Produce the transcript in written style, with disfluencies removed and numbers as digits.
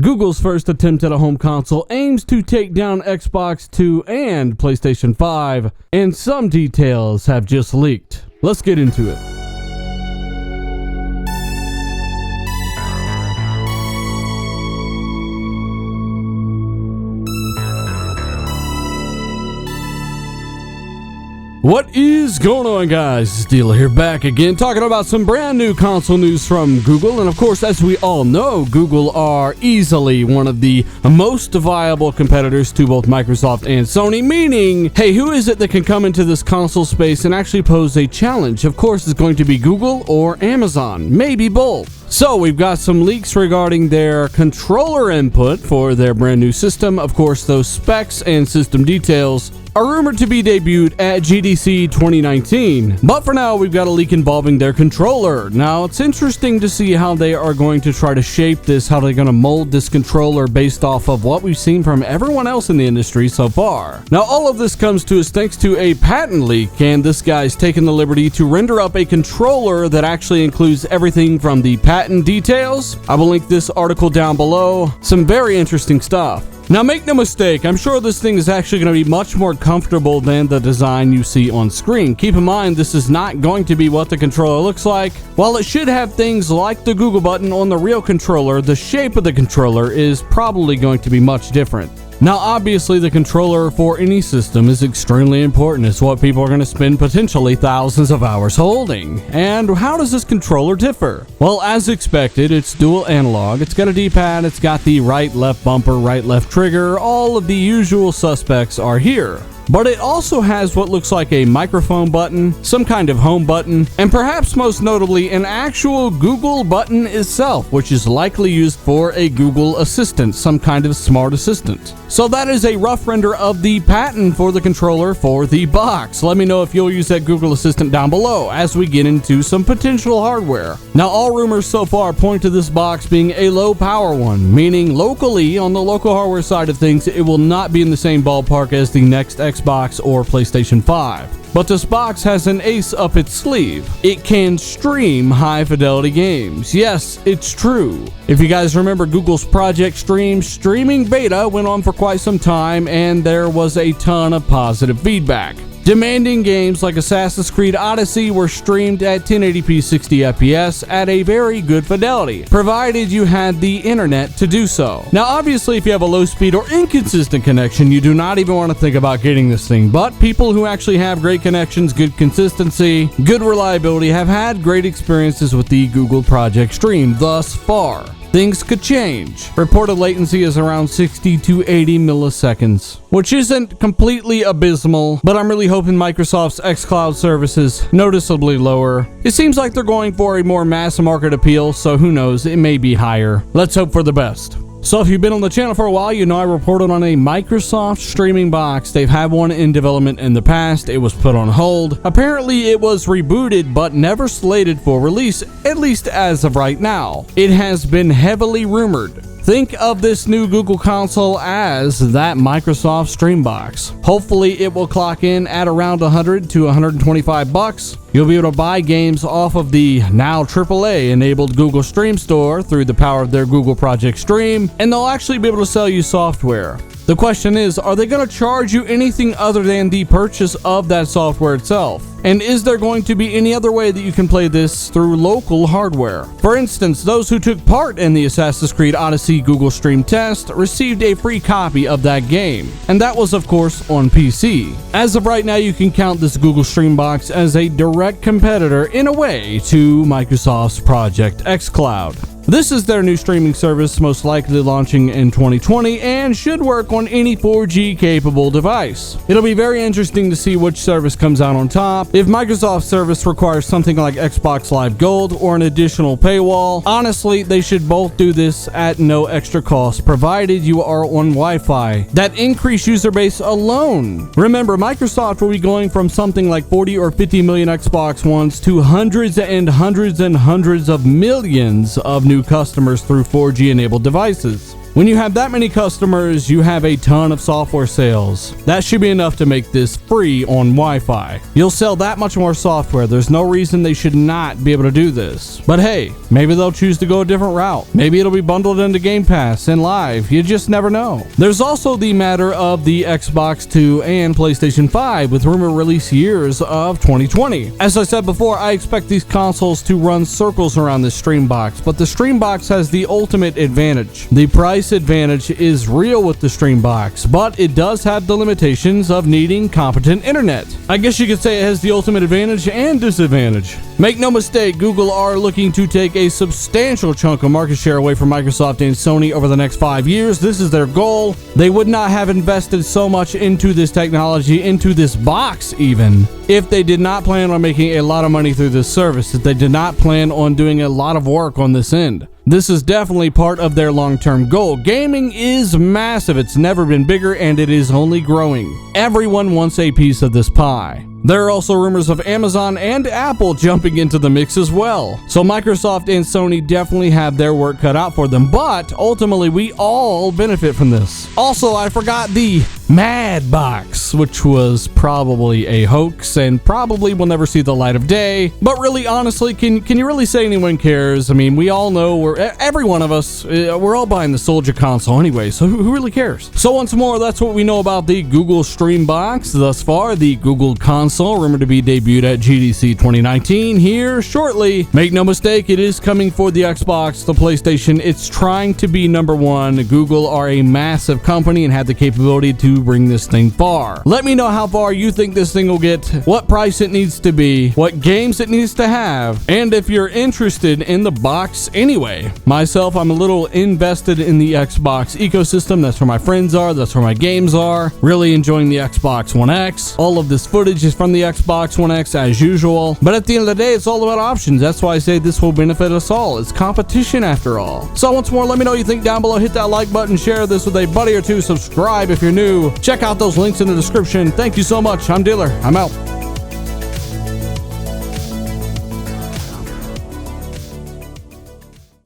Google's first attempt at a home console aims to take down Xbox 2 and PlayStation 5, and some details have just leaked. Let's get into it. What is going on, guys? It's Dealer here, back again, talking about some brand new console news from Google. And of course, as we all know, Google are easily one of the most viable competitors to both Microsoft and Sony, meaning, hey, who is it that can come into this console space and actually pose a challenge? Of course, it's going to be Google or Amazon, maybe both. So we've got some leaks regarding their controller input for their brand new system. Of course, those specs and system details are rumored to be debuted at GDC 2019. But for now, we've got a leak involving their controller. Now, it's interesting to see how they are going to try to shape this, how they're going to mold this controller based off of what we've seen from everyone else in the industry so far. Now, all of this comes to us thanks to a patent leak, and this guy's taken the liberty to render up a controller that actually includes everything from the patent details. I will link this article down below. Some very interesting stuff. Now, make no mistake, I'm sure this thing is actually going to be much more comfortable than the design you see on screen. Keep in mind, this is not going to be what the controller looks like. While it should have things like the Google button on the real controller, the shape of the controller is probably going to be much different. Now, obviously, the controller for any system is extremely important. It's what people are going to spend potentially thousands of hours holding. And how does this controller differ? Well, as expected, it's dual analog. It's got a D-pad, it's got the right-left bumper, right-left trigger. All of the usual suspects are here. But it also has what looks like a microphone button, some kind of home button, and perhaps most notably an actual Google button itself, which is likely used for a Google Assistant, some kind of smart assistant. So that is a rough render of the patent for the controller for the box. Let me know if you'll use that Google Assistant down below as we get into some potential hardware. Now, all rumors so far point to this box being a low power one, meaning locally, on the local hardware side of things, it will not be in the same ballpark as the next Xbox or PlayStation 5. But this box has an ace up its sleeve. It can stream high-fidelity games. Yes, it's true. If you guys remember Google's Project Stream, streaming beta went on for quite some time, and there was a ton of positive feedback. Demanding games like Assassin's Creed Odyssey were streamed at 1080p 60 FPS at a very good fidelity, provided you had the internet to do so. Now, obviously, if you have a low speed or inconsistent connection, you do not even want to think about getting this thing. But people who actually have great connections, good consistency, good reliability, have had great experiences with the Google Project Stream thus far. Things could change. Reported latency is around 60 to 80 milliseconds, which isn't completely abysmal, but I'm really hoping Microsoft's xCloud service is noticeably lower. It seems like they're going for a more mass market appeal, so who knows, it may be higher. Let's hope for the best. So if you've been on the channel for a while, you know I reported on a Microsoft streaming box. They've had one in development in the past. It was put on hold. Apparently it was rebooted but never slated for release, at least as of right now. It has been heavily rumored. Think of this new Google console as that Microsoft Stream Box. Hopefully it will clock in at around 100 to 125 bucks. You'll be able to buy games off of the now AAA enabled Google Stream Store through the power of their Google Project Stream, and they'll actually be able to sell you software. The question is, are they going to charge you anything other than the purchase of that software itself? And is there going to be any other way that you can play this through local hardware? For instance, those who took part in the Assassin's Creed Odyssey Google Stream test received a free copy of that game, and that was of course on PC. As of right now, you can count this Google Stream Box as a direct competitor in a way to Microsoft's Project xCloud. This is their new streaming service, most likely launching in 2020, and should work on any 4G capable device. It'll be very interesting to see which service comes out on top. If Microsoft's service requires something like Xbox Live Gold or an additional paywall, honestly, they should both do this at no extra cost, provided you are on Wi-Fi. That increased user base alone. Remember, Microsoft will be going from something like 40 or 50 million Xbox Ones to hundreds and hundreds and hundreds of millions of new customers through 4G enabled devices. When you have that many customers, you have a ton of software sales. That should be enough to make this free on Wi-Fi. You'll sell that much more software. There's no reason they should not be able to do this. But hey, maybe they'll choose to go a different route. Maybe it'll be bundled into Game Pass and Live. You just never know. There's also the matter of the Xbox 2 and PlayStation 5 with rumor release years of 2020. As I said before, I expect these consoles to run circles around this Streambox, but the Streambox has the ultimate advantage. The price advantage is real with the Streambox, but it does have the limitations of needing competent internet. I guess you could say it has the ultimate advantage and disadvantage. Make no mistake, Google are looking to take a substantial chunk of market share away from Microsoft and Sony over the next 5 years. This is their goal. They would not have invested so much into this technology, into this box even, if they did not plan on making a lot of money through this service, if they did not plan on doing a lot of work on this end. This is definitely part of their long-term goal. Gaming is massive. It's never been bigger, and it is only growing. Everyone wants a piece of this pie. There are also rumors of Amazon and Apple jumping into the mix as well. So Microsoft and Sony definitely have their work cut out for them, but ultimately we all benefit from this. Also, I forgot the Mad Box, which was probably a hoax and probably will never see the light of day. But really, honestly, can you really say anyone cares? I mean, we all know every one of us, we're all buying the Soldier console anyway, so who really cares? So once more, that's what we know about the Google Streambox thus far. The Google console, rumored to be debuted at GDC 2019 here shortly. Make no mistake, it is coming for the Xbox, the PlayStation. It's trying to be number one. Google are a massive company and have the capability to bring this thing far. Let me know how far you think this thing will get, what price it needs to be, what games it needs to have, and if you're interested in the box anyway. Myself, I'm a little invested in the Xbox ecosystem. That's where my friends are, that's where my games are. Really enjoying the Xbox One X. All of this footage is from the Xbox One X as usual, but at the end of the day, it's all about options. That's why I say this will benefit us all. It's competition after all. So once more, let me know what you think down below. Hit that like button, share this with a buddy or two, subscribe if you're new. Check out those links in the description. Thank you so much. I'm Dealer. I'm out.